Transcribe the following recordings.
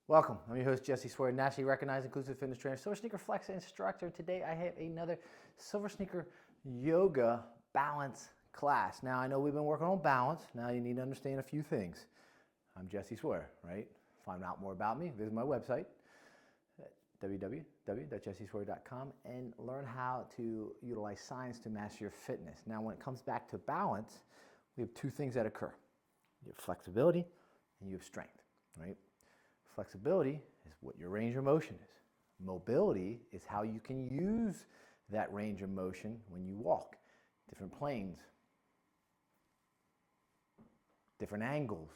Welcome. I'm your host, Jesse Swear, nationally recognized inclusive fitness trainer, Silver Sneaker Flex instructor. Today I have another Silver Sneaker yoga balance class. Now I know we've been working on balance. Now you need to understand a few things. I'm Jesse Swear, right? Find out more about me, visit my website, www.jesseswear.com, and learn how to utilize science to master your fitness. Now when it comes back to balance, we have two things that occur. You have flexibility and you have strength, right? Flexibility is what your range of motion is. Mobility is how you can use that range of motion when you walk. Different planes, different angles,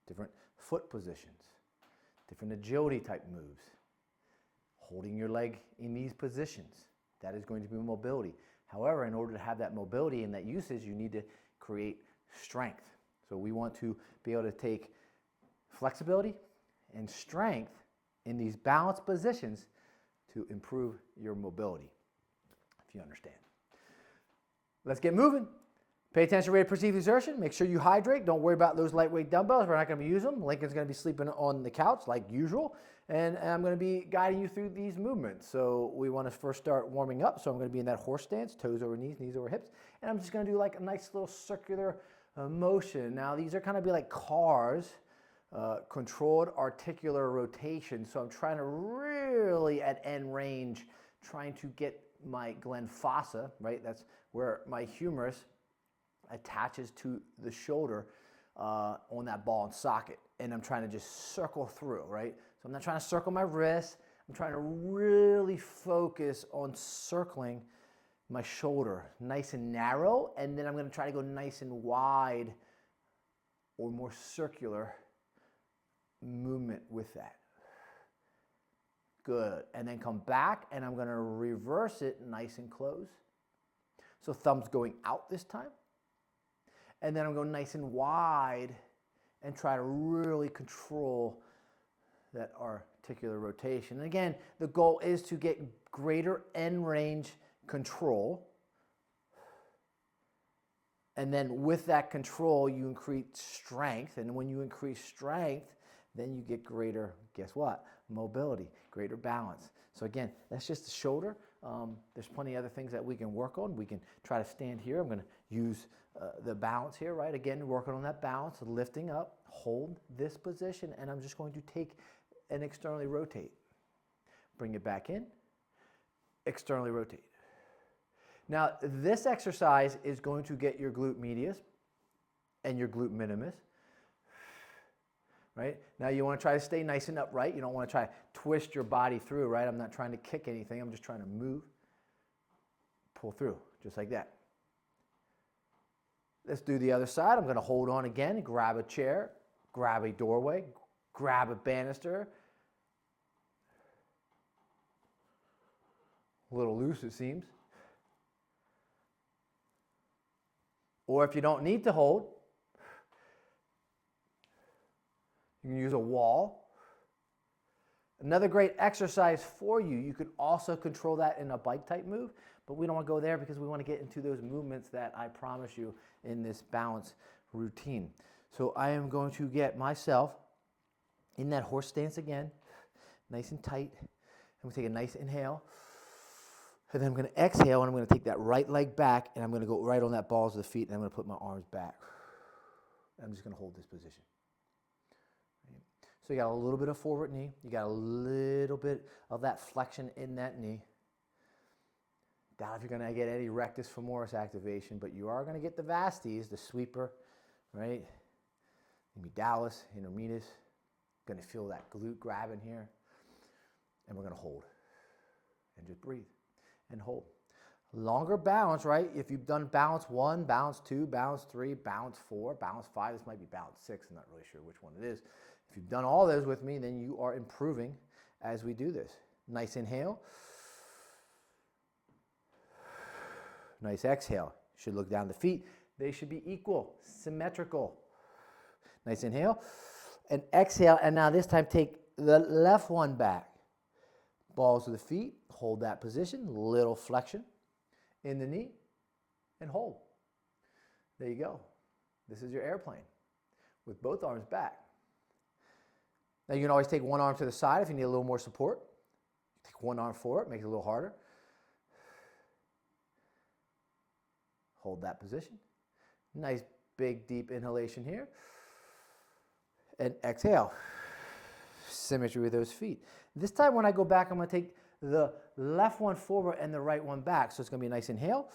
different foot positions, different agility type moves. Holding your leg in these positions, that is going to be mobility. However, in order to have that mobility and that usage, you need to create strength. So we want to be able to take flexibility and strength in these balanced positions to improve your mobility, if you understand. Let's get moving. Pay attention to rate of perceived exertion. Make sure you hydrate. Don't worry about those lightweight dumbbells. We're not going to use them. Lincoln's going to be sleeping on the couch like usual. And I'm going to be guiding you through these movements. So we want to first start warming up. So I'm going to be in that horse stance, toes over knees, knees over hips. And I'm just going to do like a nice little circular motion. Now these are kind of be like cars. Controlled articular rotation. So I'm trying to really at end range, trying to get my Glen fossa, right? That's where my humerus attaches to the shoulder on that ball and socket. And I'm trying to just circle through, right? So I'm not trying to circle my wrist. I'm trying to really focus on circling my shoulder nice and narrow. And then I'm going to try to go nice and wide or more circular movement with that. Good. And then come back and I'm going to reverse it nice and close. So thumbs going out this time. And then I'm going nice and wide and try to really control that articular rotation. And again, the goal is to get greater end range control. And then with that control, you increase strength. And when you increase strength, then you get greater, guess what? Mobility, greater balance. So again, that's just the shoulder. There's plenty of other things that we can work on. We can try to stand here. I'm going to use the balance here, right? Again, working on that balance, lifting up, hold this position, and I'm just going to take and externally rotate. Bring it back in, externally rotate. Now, this exercise is going to get your glute medius and your glute minimus. Right? Now you want to try to stay nice and upright. You don't want to try to twist your body through, right? I'm not trying to kick anything. I'm just trying to move, pull through, just like that. Let's do the other side. I'm going to hold on again, grab a chair, grab a doorway, grab a banister. A little loose, it seems. Or if you don't need to hold, you can use a wall. Another great exercise for you, you could also control that in a bike type move, but we don't want to go there because we want to get into those movements that I promise you in this balance routine. So I am going to get myself in that horse stance again, nice and tight. I'm going to take a nice inhale, and then I'm going to exhale, and I'm going to take that right leg back, and I'm going to go right on that balls of the feet, and I'm going to put my arms back. I'm just going to hold this position. So you got a little bit of forward knee. You got a little bit of that flexion in that knee. Doubt if you're going to get any rectus femoris activation, but you are going to get the vasties, the sweeper, right? Medialis, intermedius. Going to feel that glute grabbing here. And we're going to hold. And just breathe. And hold. Longer balance, right? If you've done balance 1, balance 2, balance 3, balance 4, balance 5, this might be balance 6. I'm not really sure which one it is. If you've done all those with me, then you are improving as we do this. Nice inhale. Nice exhale. Should look down the feet. They should be equal, symmetrical. Nice inhale. And exhale. And now this time take the left one back. Balls of the feet. Hold that position. Little flexion in the knee. And hold. There you go. This is your airplane with both arms back. Now you can always take one arm to the side if you need a little more support. Take one arm forward, make it a little harder. Hold that position. Nice big deep inhalation here. And exhale. Symmetry with those feet. This time when I go back, I'm going to take the left one forward and the right one back. So it's going to be a nice inhale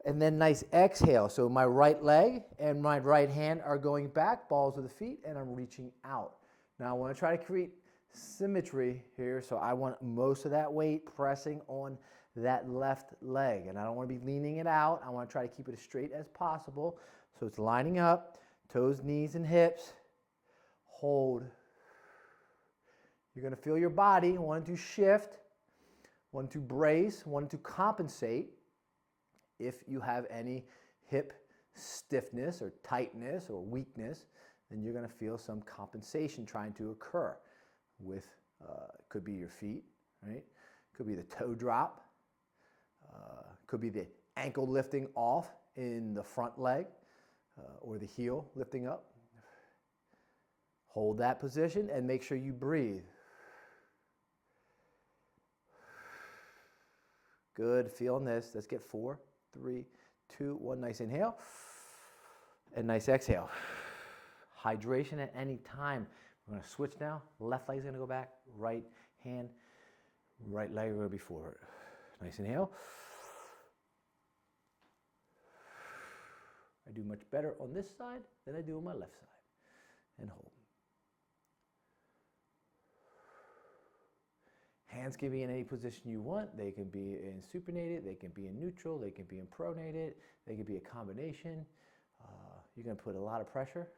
and then nice exhale. So my right leg and my right hand are going back, balls of the feet, and I'm reaching out. Now I want to try to create symmetry here. So I want most of that weight pressing on that left leg. And I don't want to be leaning it out. I want to try to keep it as straight as possible. So it's lining up, toes, knees, and hips. Hold. You're going to feel your body wanting to shift, wanting to brace, wanting to compensate. If you have any hip stiffness or tightness or weakness, then you're going to feel some compensation trying to occur with, could be your feet, right? Could be the toe drop. Could be the ankle lifting off in the front leg or the heel lifting up. Hold that position and make sure you breathe. Good, feeling this. Let's get 4, 3, 2, 1. Nice inhale and nice exhale. Hydration at any time. We're going to switch now. Left leg's going to go back. Right hand, right leg will be forward. Nice inhale. I do much better on this side than I do on my left side. And hold. Hands can be in any position you want. They can be in supinated, they can be in neutral, they can be in pronated, they can be a combination. You're going to put a lot of pressure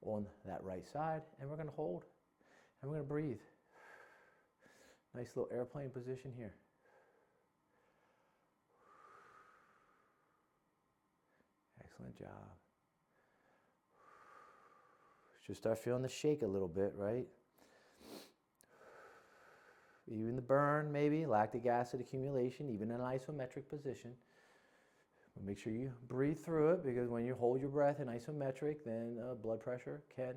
on that right side, and we're going to hold, and we're going to breathe. Nice little airplane position here. Excellent job. Should start feeling the shake a little bit, right? Even the burn, maybe, lactic acid accumulation, even in an isometric position. But make sure you breathe through it, because when you hold your breath in isometric, then blood pressure can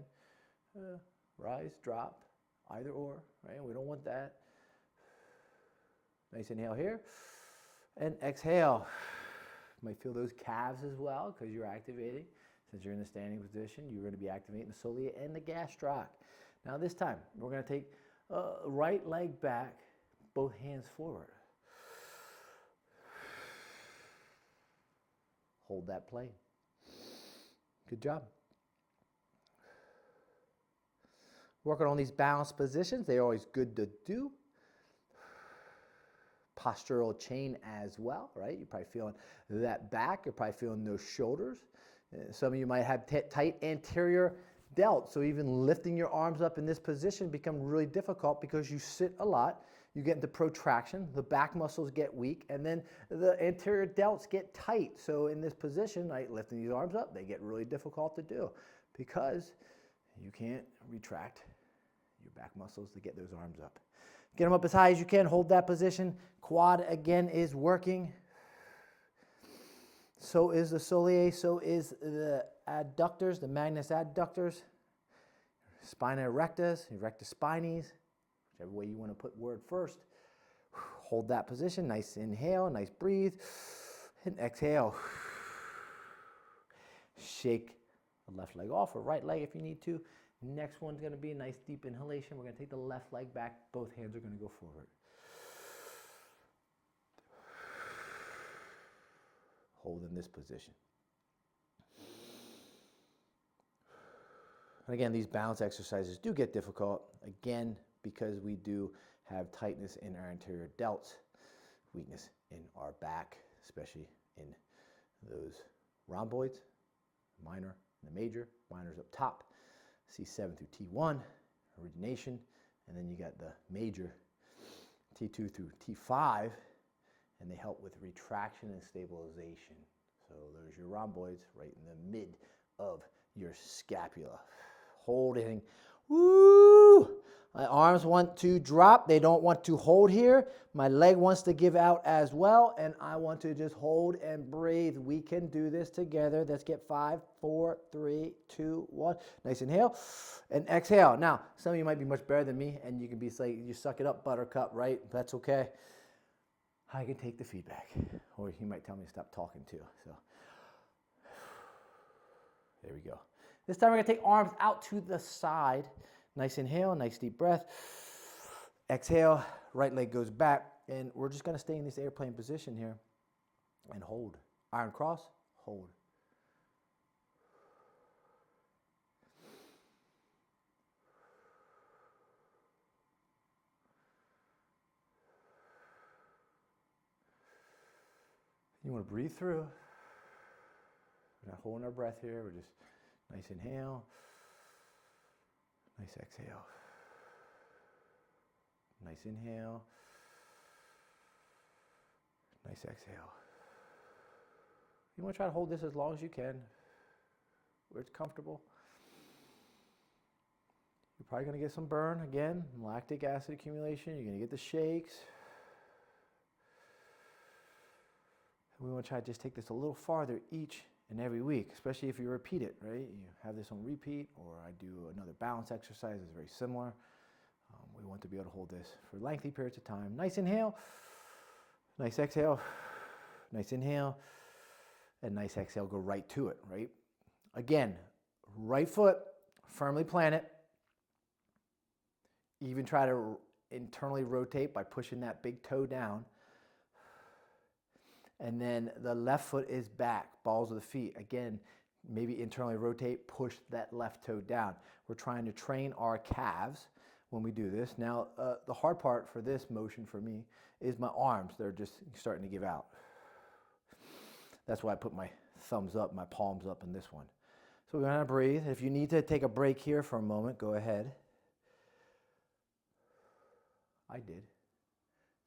rise, drop, either or, right? We don't want that. Nice inhale here, and exhale. You might feel those calves as well, because you're activating. Since you're in the standing position, you're going to be activating the soleus and the gastroc. Now this time, we're going to take right leg back, both hands forward. Hold that plane. Good job. Working on these balanced positions, they're always good to do. Postural chain as well, right? You're probably feeling that back. You're probably feeling those shoulders. Some of you might have tight anterior delts, so even lifting your arms up in this position becomes really difficult because you sit a lot. You get into protraction, the back muscles get weak, and then the anterior delts get tight. So in this position, right, lifting these arms up, they get really difficult to do because you can't retract your back muscles to get those arms up. Get them up as high as you can. Hold that position. Quad, again, is working. So is the soleus, so is the adductors, the magnus adductors, spina erectus, erectus spines, whichever way you want to put word first. Hold that position. Nice inhale, nice breathe, and exhale. Shake the left leg off or right leg if you need to. Next one's going to be a nice deep inhalation. We're going to take the left leg back. Both hands are going to go forward. Hold in this position. And again, these balance exercises do get difficult, again, because we do have tightness in our anterior delts, weakness in our back, especially in those rhomboids, minor and the major. Minor's up top, C7 through T1, origination, and then you got the major, T2 through T5, and they help with retraction and stabilization. So there's your rhomboids right in the mid of your scapula. Holding, woo! My arms want to drop. They don't want to hold here. My leg wants to give out as well, and I want to just hold and breathe. We can do this together. Let's get 5, 4, 3, 2, 1. Nice inhale and exhale. Now, some of you might be much better than me, and you can be like, you suck it up, buttercup, right? That's okay. I can take the feedback, or you might tell me to stop talking too. So there we go. This time we're going to take arms out to the side. Nice inhale, nice deep breath. Exhale, right leg goes back, and we're just going to stay in this airplane position here and hold. Iron cross, hold. You want to breathe through. We're not holding our breath here. We're just nice inhale, nice exhale. Nice inhale, nice exhale. You want to try to hold this as long as you can, where it's comfortable. You're probably going to get some burn again, lactic acid accumulation. You're going to get the shakes. We want to try to just take this a little farther each and every week, especially if you repeat it, right? You have this on repeat, or I do another balance exercise that's very similar. We want to be able to hold this for lengthy periods of time. Nice inhale, nice exhale, nice inhale, and nice exhale. Go right to it, right? Again, right foot, firmly plant it. Even try to internally rotate by pushing that big toe down. And then the left foot is back, balls of the feet. Again, maybe internally rotate, push that left toe down. We're trying to train our calves when we do this. Now, the hard part for this motion for me is my arms. They're just starting to give out. That's why I put my thumbs up, my palms up in this one. So we're going to breathe. If you need to take a break here for a moment, go ahead. I did.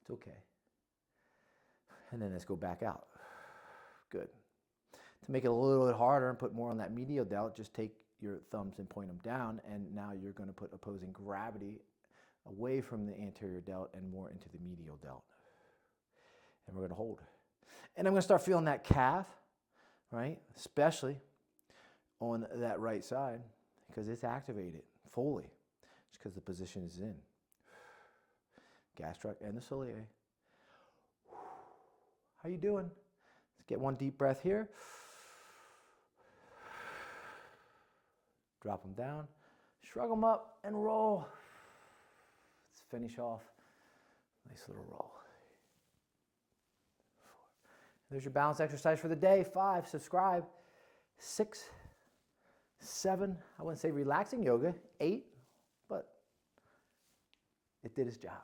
It's okay. And then let's go back out. Good. To make it a little bit harder and put more on that medial delt, just take your thumbs and point them down, and now you're going to put opposing gravity away from the anterior delt and more into the medial delt. And we're going to hold. And I'm going to start feeling that calf, right? Especially on that right side, because it's activated fully. It's because the position is in. Gastroc and the soleus. How you doing? Let's get one deep breath here. Drop them down. Shrug them up and roll. Let's finish off. Nice little roll. 4. There's your balance exercise for the day. 5, subscribe. 6, 7, I wouldn't say relaxing yoga. 8, but it did its job.